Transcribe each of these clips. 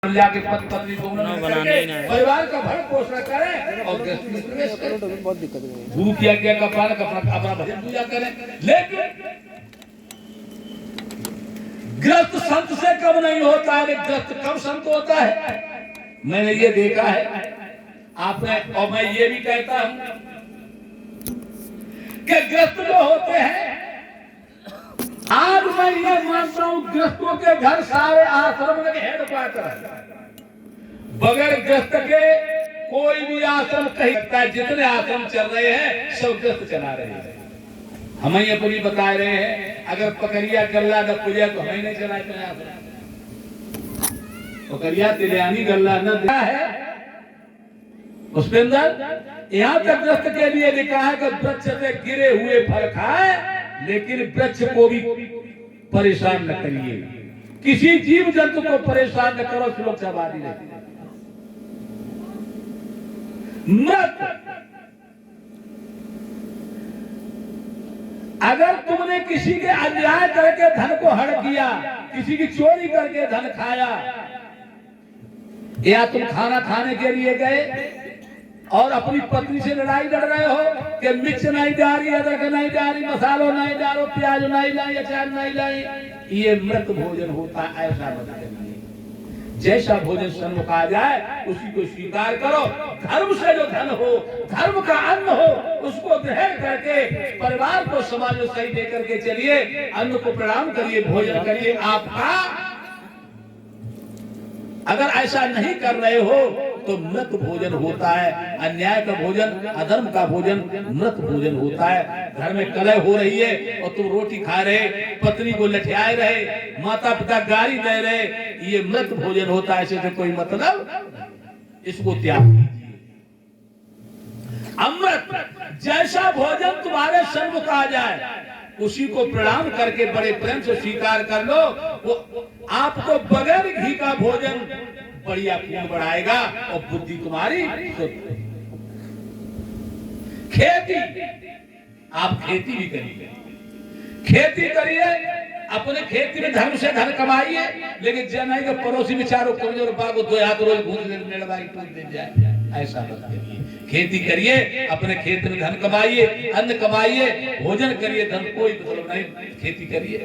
जाके पति पत्नी को परिवार का भरण पोषण करें और बहुत दिक्कत है। भूख या क्या कपाल अपना भजन पूजा करें, लेकिन ग्रस्त संत से कब नहीं होता है। ग्रस्त कब संत होता है, मैंने ये देखा है आपने, और मैं ये भी कहता हूं कि ग्रस्त जो होते हैं, आज मैं ये मानता हूं ग्रस्तों के घर सारे आश्रम के हेडक्वार्टर है। बगैर ग्रस्त के कोई भी आश्रम कहीं सकता है। जितने आश्रम चल रहे हैं सब ग्रस्त चला रहे हैं। हमें ये पूरी बता रहे हैं, अगर पकड़िया गल्ला न पूजा तो हमें नहीं चला आश्रम। पकड़िया तिलियानी गल्ला न दिया है उसके अंदर। यहाँ तक ग्रस्त के लिए लिखा है कि वृक्ष से गिरे हुए फल खाए, लेकिन वृक्ष को भी परेशान न करिए। किसी जीव जंतु को परेशान न करो, सुरक्षावादी रहती है। मत अगर तुमने किसी के अन्याय करके धन को हड़ किया, किसी की चोरी करके धन खाया, या तुम खाना खाने के लिए गए और अपनी पत्नी से लड़ाई लड़ रहे हो कि मिर्च नहीं डाली, अदरक नहीं डाली, मसालो नहीं डालो, प्याज नहीं लाई, अचार नहीं लाई, ये मृत भोजन होता है। ऐसा मत करना। जैसा भोजन सन्मुख आ जाए उसी को स्वीकार करो। धर्म से जो धन हो, धर्म का अन्न हो, उसको ग्रहण करके परिवार को समाज में सही दे करके चलिए। अन्न को प्रणाम करिए, भोजन करिए। आपका अगर ऐसा नहीं कर रहे हो तो मृत भोजन होता है। अन्याय का भोजन, अधर्म का भोजन मृत भोजन होता है। घर में कलह हो रही है और तुम रोटी खा रहे, पत्नी को लठियाए रहे, माता पिता गाली दे रहे, ये मृत भोजन होता है। ऐसे कोई मतलब, इसको त्याग कीजिए। अमृत जैसा भोजन तुम्हारे सन्मुख आ जाए उसी को प्रणाम करके बड़े प्रेम से स्वीकार कर लो। वो आपको बगैर घी का भोजन बढ़िया खून बढ़ाएगा और बुद्धि तुम्हारी। खेती, आप खेती भी करिए, खेती करिए, अपने खेती में धर्म से धन कमाइए, लेकिन जनाई के पड़ोसी में चारों कमजोर बागो दो हाथ रोज घूम दे जाए, ऐसा मत करिए। खेती करिए, अपने खेत में धन कमाइए, अन्न कमाइए, भोजन करिए, धन कोई मतलब नहीं, खेती करिए।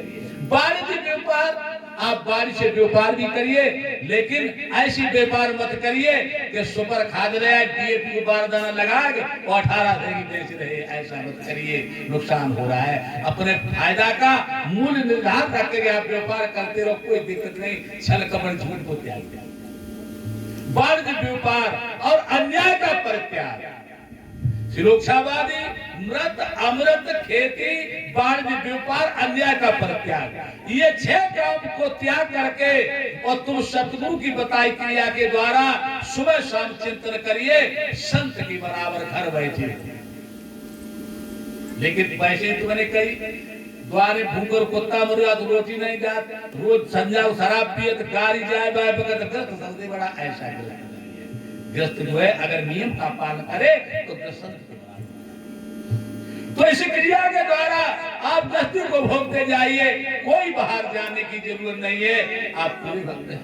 वाणिज्य व्यापार, आप बारिश से व्यापार भी करिए, लेकिन ऐसी व्यापार मत करिए कि सुपर खाद रहे, डीएपी को बारदाना लगा के और 18 दिन बेच रहे। ऐसा मत करिए, नुकसान हो रहा है। अपने फायदा का मूल्य निर्धारित करके आप व्यापार करते रहो, कोई दिक्कत नहीं। छल कपट झूठ को त्याग दिया। वाणिज्य व्यापार और अन्याय का परित्याग, सुरक्षावादी, मृत अमृत, खेती, वाणिज्य व्यापार, अन्याय का परित्याग, ये 6 काम को त्याग करके और तुम सतगुरु की बताई क्रिया के द्वारा सुबह शाम चिंतन करिए। संत की बराबर घर बैठे, लेकिन पैसे तुमने कई द्वारे भूकर कुत्ता मुर्गा तो रोटी नहीं जात, रोज संजा शराब पिए तो गाड़ी जाए बाय बगत ग्रस्त सबसे बड़ा ऐसा ग्रस्त जो है, अगर नियम का पालन करे तो ग्रस्त। तो इस क्रिया के द्वारा आप ग्रस्ती को भोगते जाइए, कोई बाहर जाने की जरूरत नहीं है, आप पूरे भक्त हैं।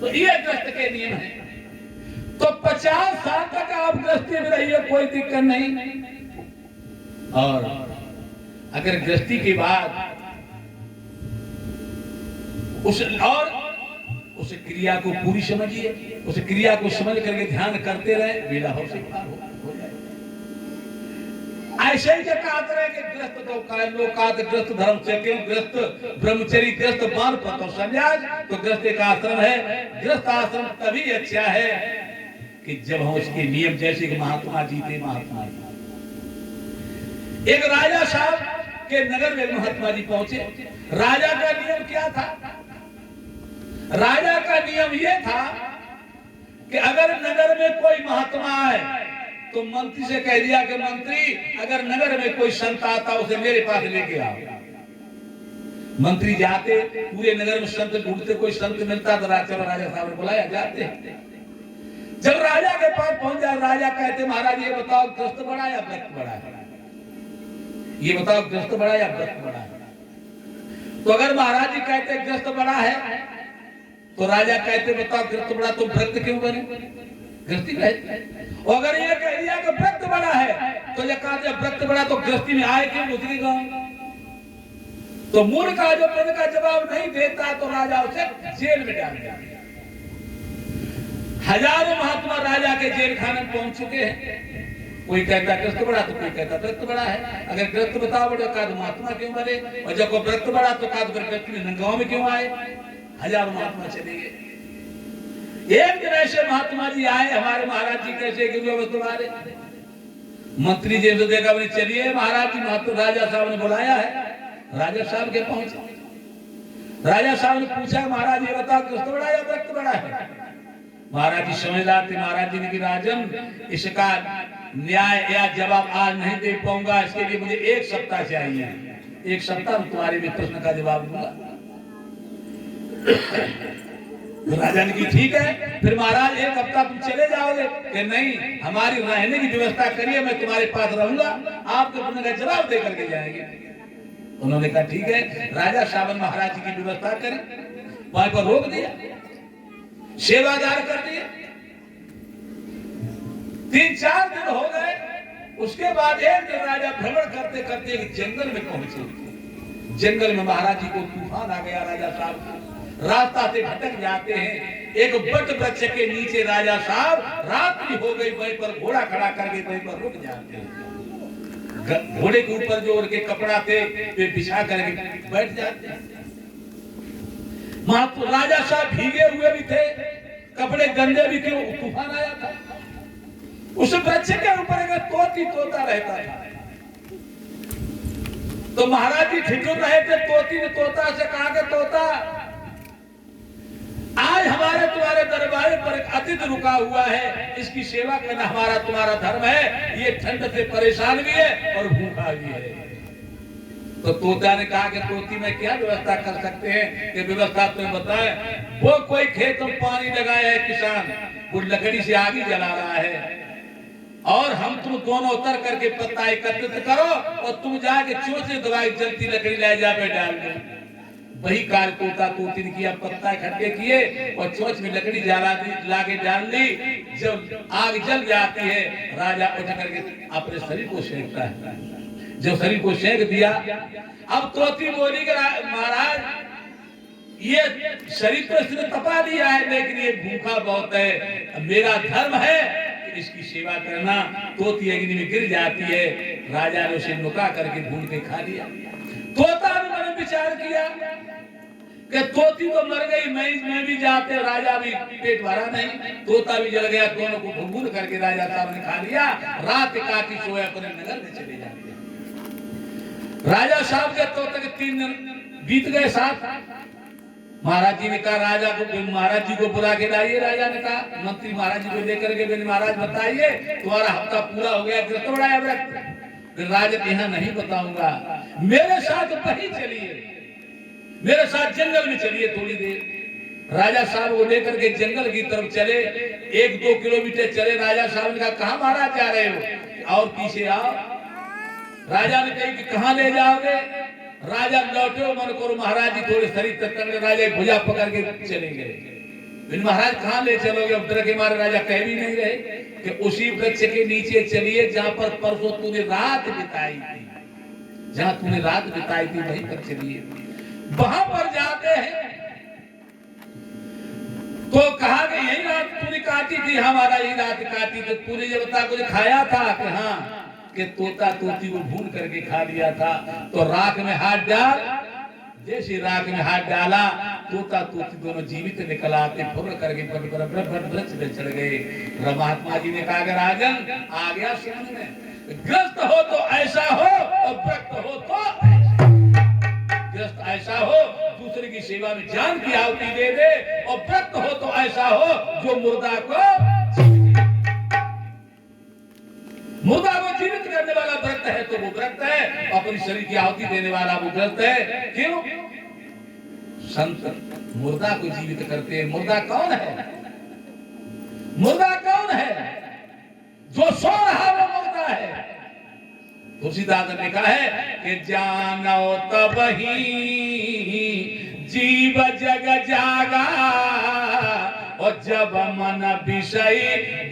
तो ये ग्रस्त के नियम है। तो 50 साल तक आप गृहस्थी में रहिए, कोई दिक्कत नहीं। और अगर गृहस्थी के बाद उस क्रिया को पूरी समझिए, उस क्रिया को समझ करके ध्यान करते रहे, बेड़ा हो जाए। ऐसे ही कहते रहे कि ग्रस्त तो लोकात ग्रस्त धर्म से ग्रस्त ब्रह्मचरी ग्रस्त बाल पत्र संन्यास। तो ग्रस्त एक आश्रम है। ग्रस्त आश्रम तभी अच्छा है कि जब हम उसके नियम, जैसे कि महात्मा जी थे, महात्मा जी एक राजा साहब के नगर में महात्मा जी पहुंचे। राजा का नियम क्या था? राजा का नियम यह था कि अगर नगर में कोई महात्मा आए तो मंत्री से कह दिया कि मंत्री, अगर नगर में कोई संत आता उसे मेरे पास लेके आओ। मंत्री जाते, पूरे नगर में संत ढूंढते, कोई संत मिलता तो राजा साहब ने बुलाया, जाते। जब राजा के पास पहुंच जाए, राजा कहते महाराज ये बताओ ग्रस्त बड़ा या व्रत बड़ा है? ये बताओ ग्रस्त बड़ा या व्रत बड़ा है? तो अगर महाराज जी कहते ग्रस्त बड़ा है तो राजा कहते बताओ ग्रस्त बड़ा तो व्रत क्यों बने, गृहस्थी में। और अगर ये कह दिया कि व्रत बड़ा है तो ये कहा जब व्रत बड़ा तो गृहस्थी में आए क्यों दूसरी गांव। तो मूल का जो प्रश्न का जवाब नहीं देता तो राजा उसे जेल में डाल दिया। हजारों महात्मा राजा के जेल खाने में पहुंच चुके हैं। कोई कहता ग्रस्त बड़ा तो कोई कहता व्रत बड़ा है। अगर ग्रस्त बताओ बड़ा कहा तो महात्मा क्यों मरे, और जब कोई व्रत बड़ा तो कहा तो फिर गांव में क्यों आए। हजारों महात्मा चले गए। एक दिन ऐसे महात्मा जी आए, हमारे महाराज जी कैसे तुम्हारे मंत्री जी ने देखा बोले चलिए महाराज जी महात्मा राजा साहब ने बुलाया है। राजा साहब के पहुंचे। राजा साहब ने पूछा महाराज ये बताओ ग्रस्त बड़ा या व्रत बड़ा है। महाराज जी समझदार थे। महाराज जी ने कहा राजन इसका न्याय या जवाब आज नहीं दे पाऊंगा, इसके लिए मुझे 1 सप्ताह चाहिए। 1 सप्ताह में तुम्हारे भी प्रश्न का जवाब दूंगा। राजा ने कहा ठीक है। फिर महाराज 1 हफ्ता तुम चले जाओगे कि नहीं, हमारी रहने की व्यवस्था करिए, मैं तुम्हारे पास रहूंगा, आपके प्रश्न का जवाब दे करके जाएंगे। उन्होंने कहा ठीक है। राजा सावन महाराज जी की व्यवस्था करी, वहां पर रोक दिया, सेवादार कर दिए। 3-4 दिन हो गए। उसके बाद एक दिन राजा भ्रमण करते करते एक जंगल में पहुंचे। जंगल में महाराज जी को तूफान आ गया। राजा साहब रास्ता से भटक जाते हैं। एक बट वृक्ष के नीचे राजा साहब रात्रि हो गई, वहीं पर घोड़ा खड़ा करके वहीं पर रुक जाते हैं। घोड़े के ऊपर जो उनके कपड़ा थे वे बिछा करके बैठ जाते हैं। तो राजा साहब भीगे हुए भी थे, कपड़े गंदे भी थे। तूफान आया था। उस वृक्ष के ऊपर एक तोता रहता था। तो महाराज जी ठिठुर रहे थे। तोती ने तोता से कहा कि तोता आज हमारे तुम्हारे दरबार पर एक अतिथि रुका हुआ है, इसकी सेवा करना हमारा तुम्हारा धर्म है। ये ठंड से परेशान भी है और भूखा भी है। तो तोता ने कहा कि तोती में क्या व्यवस्था कर सकते हैं कि व्यवस्था तुम्हें बताएं। वो कोई खेत में पानी लगाया है किसान, वो लकड़ी से आग जला रहा है, और हम तुम दोनों उतर करके पत्ता एकत्रित करो और तुम जाके चोंच से दवाई जलती लकड़ी ले जा पे डाल दो। वही कार्य तोता तोती ने किया। पत्ता इकट्ठे किए और चोंच में लकड़ी जला दी, लाके डाल दी। जब आग जल जाती है राजा उठ करके अपने शरीर को सेकता है। जब शरीर को सेक दिया, अब तोती बोली कि महाराज ये शरीर तो इसने तपा लिया है, लेकिन ये भूखा बहुत है, मेरा धर्म है कि इसकी सेवा करना। तोती अग्नि में गिर जाती है। राजा ने उसे नुका करके भून के खा लिया। तोता ने मैंने विचार किया कि तोती तो मर गई, मैं भी जाते, राजा भी पेट भरा नहीं, तोता भी जल गया। दोनों को भून करके राजा साहब ने खा लिया। रात काटी सोए अपने नगर में चले जाते। राजा साहब के तोते के 3 दिन बीत गए। साथ महाराज जी ने कहा राजा को, महाराज जी को बुला के लाइए। राजा ने कहा मंत्री महाराज जी को लेकर के, महाराज बताइए तुम्हारा हफ्ता पूरा हो गया, ग्रस्त बड़ा है व्रत। राजा यहाँ नहीं बताऊंगा, मेरे साथ वहीं चलिए, मेरे साथ जंगल में चलिए थोड़ी देर। राजा साहब को लेकर के जंगल की तरफ चले। 1-2 किलोमीटर चले। राजा साहब ने कहा कहाँ महाराज जा रहे हो, और पीछे आओ। राजा ने कही कि कहाँ ले जाओगे। राजा लौटे, मन करो महाराज जी थोड़े शरीर तक करने। राजा भुजा पकड़ के चले गए। महाराज कहाँ ले चलोगे। अब डर के मारे राजा कह भी नहीं रहे कि उसी वृक्ष के नीचे चलिए जहां पर परसों तूने रात बिताई थी, जहां तूने रात बिताई थी वहीं पर चलिए। वहां पर जाते हैं तो कहा कि यही रात तूने काटी थी। हमारा यही रात काटी थी। तूने ये बता कुछ खाया था कि हाँ, कि तोता तोती को भून करके खा लिया था। तो राख में हाथ डाल। जैसे राख में हाथ डाला, तोता तोती दोनों जीवित निकल आते, फुर करके वृक्ष पे चढ़ गए। महात्मा जी ने कहा राजन आ गया समझ में, ग्रस्त हो तो ऐसा हो और व्रत हो तो ग्रस्त ऐसा हो दूसरे की सेवा में जान की आहुति दे दे, और व्रत हो तो ऐसा हो जो मुर्दा को जीवित करने वाला व्रत है तो वो व्रत है, अपनी शरीर की आहुति देने वाला वो व्रत है। क्यों? संत मुर्दा को जीवित करते हैं। मुर्दा कौन है? मुर्दा कौन है? जो सो रहा वो मुर्दा है। तुलसीदास ने कहा है कि जानो तब ही जीव जग जागा और जब मन विषय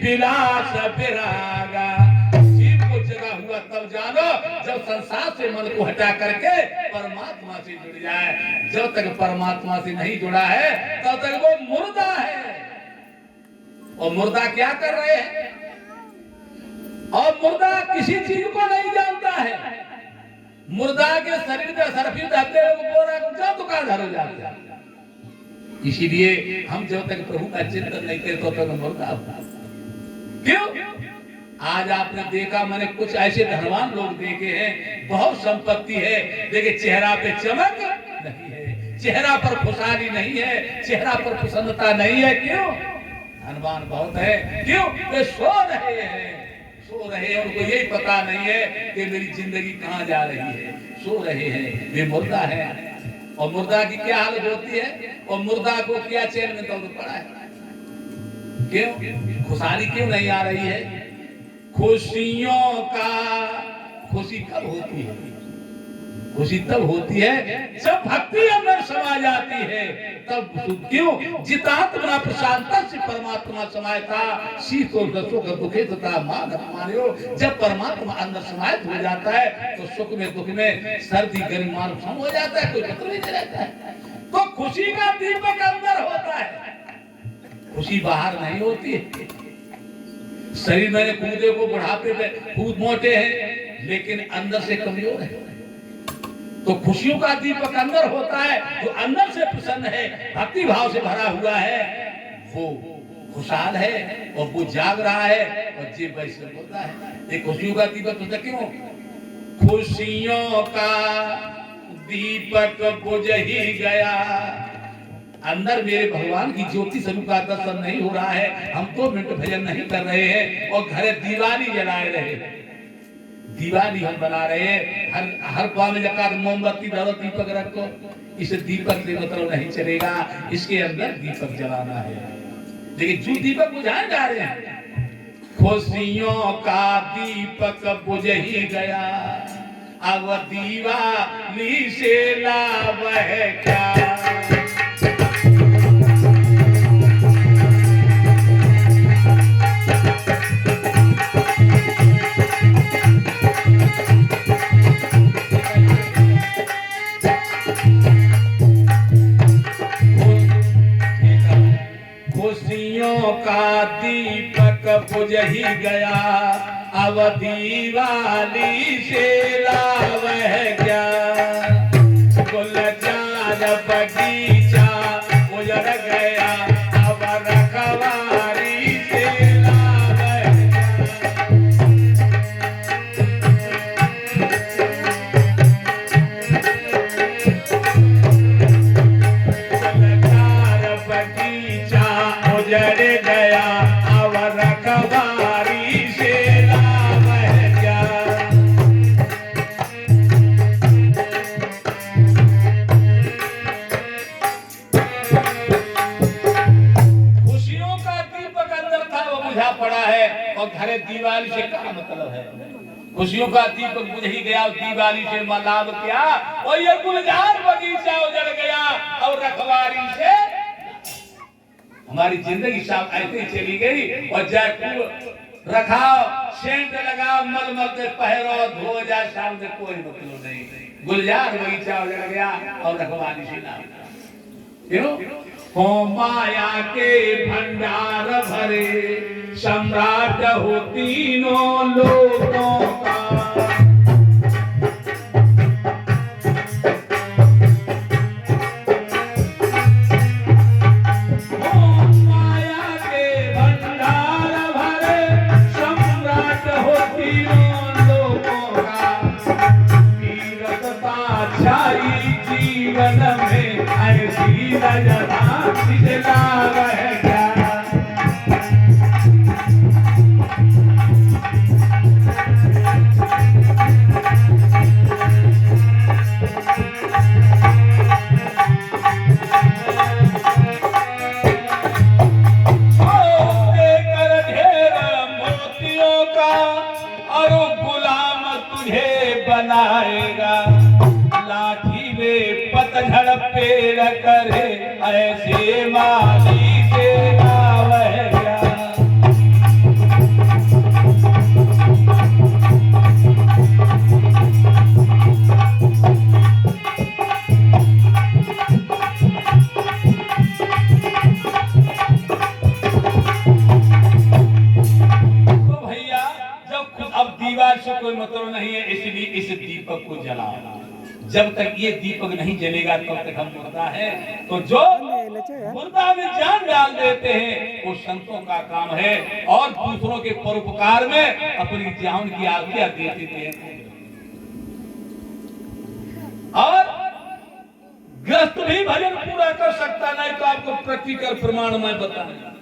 विलास विरागा। जीव को जगा हुआ तब जानो जब संसार से मन को हटा करके परमात्मा से जुड़ जाए। जब तक परमात्मा से नहीं जुड़ा है तब तक वो मुर्दा है। और मुर्दा क्या कर रहे हैं? और मुर्दा किसी चीज को नहीं जानता है। मुर्दा के शरीर में सरफी रहते हैं दुकानदार हो जाते हैं। इसीलिए हम जब तक प्रभु का चिंतन नहीं करते तो तक मुर्दा होता। क्यों? आज आपने देखा, मैंने कुछ ऐसे धनवान लोग देखे हैं, बहुत संपत्ति है लेकिन चेहरा पे चमक नहीं है, चेहरा पर खुशहाली नहीं है, चेहरा पर प्रसन्नता नहीं है। क्यों? धनवान बहुत है। क्यों? वे सो रहे हैं, उनको यही पता नहीं है कि मेरी जिंदगी कहाँ जा रही है। सो रहे हैं, वे मुर्दा है। और मुर्दा की क्या हालत होती है? और मुर्दा को क्या चैन में दौड़ पड़ा है? क्यों? खुशहाली क्यों नहीं आ रही है? खुशियों का खुशी कब होती है? खुशी तब होती है जब भक्ति अंदर समा जाती है। तब क्यों? जितात्मा प्रशांत से परमात्मा समायता शीतो दसों का दुखे तथा मानियो। जब परमात्मा अंदर समाहित हो जाता है तो सुख में दुख में सर्दी गर्मी मान सम हो जाता है, कोई खतरा नहीं रहता है। तो खुशी का दीपक अंदर होता है, खुशी बाहर नहीं होती है। शरीर में कूदे को बुढ़ापे में खूब मोटे हैं लेकिन अंदर से कमजोर है। तो खुशियों का दीपक अंदर होता है। जो अंदर से प्रसन्न है, भक्ति भाव से भरा हुआ है, वो खुशहाल है और वो जाग रहा है। और जीव वैसे होता है। ये खुशियों का दीपक होता क्यों? खुशियों का दीपक बुझ ही गया। अंदर मेरे भगवान की ज्योति स्वरूप का दर्शन नहीं हो रहा है। हम 2 मिनट भजन नहीं कर रहे हैं और घरे दीवानी जलाए रहे। दीवानी हम बना रहे हैं। हर पाव में जगह मोमबत्ती धरो, दीपक रखो। इसे दीपक से मतलब नहीं चलेगा, इसके अंदर दीपक जलाना है। लेकिन जो दीपक बुझाए जा रहे हैं, खुशियों का दीपक बुझ ही गया, अब दीवाली से लाभ है क्या। खुशियों का दीपक बुझ ही गया, अब दीवाली से लाभ है क्या। गुलजार बगीचा उजड़ गया, अब रखवारी से लाभ है क्या। गुलजार बगीचा उजड़ गया, अब रखवारी से लाभ है क्या। खुशियों का दीपक अंदर था, वो बुझा पड़ा है। और घरे दीवाली से क्या मतलब है? खुशियों का दीपक बुझ ही गया, दीवाली से लाभ क्या। और ये गुलजार बगीचा उजड़ गया और रखवारी से हमारी जिंदगी साहब ऐसे चली गई। और जयपुर रखाओ, सेंट लगाओ, मलमल के पहरो, धो जा, शाम से कोई मतलब नहीं। गुलजार बगीचा उजड़ गया और रखवारी से लाभ। क्यों? हो माया के भंडार भरे, सम्राट हो तीनों लोगों का। जीवन में ऐसी नजरा लाभ है क्या। मोतियों का और गुलाम तुझे बनाएगा। लाठी में पतझड़ पेड़ कर ऐसे माली से गावह ज्ञान। दीवार से कोई मतलब नहीं है, इसलिए इस दीपक को जलाओ। जब तक ये दीपक नहीं जलेगा तब तक हम मुर्दा है। तो जो मुर्दा में जान डाल देते हैं वो संतों का काम है, और दूसरों के परोपकार में अपनी जान की आज्ञा दे देते हैं। और ग्रस्त भी भजन पूरा कर सकता नहीं तो आपको प्रैक्टिकल प्रमाण मैं बताऊंगा।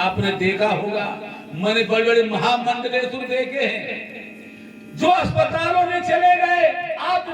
आपने देखा होगा, मैंने बड़े बड़े महामंडलेश्वर देखे हैं जो अस्पतालों में चले गए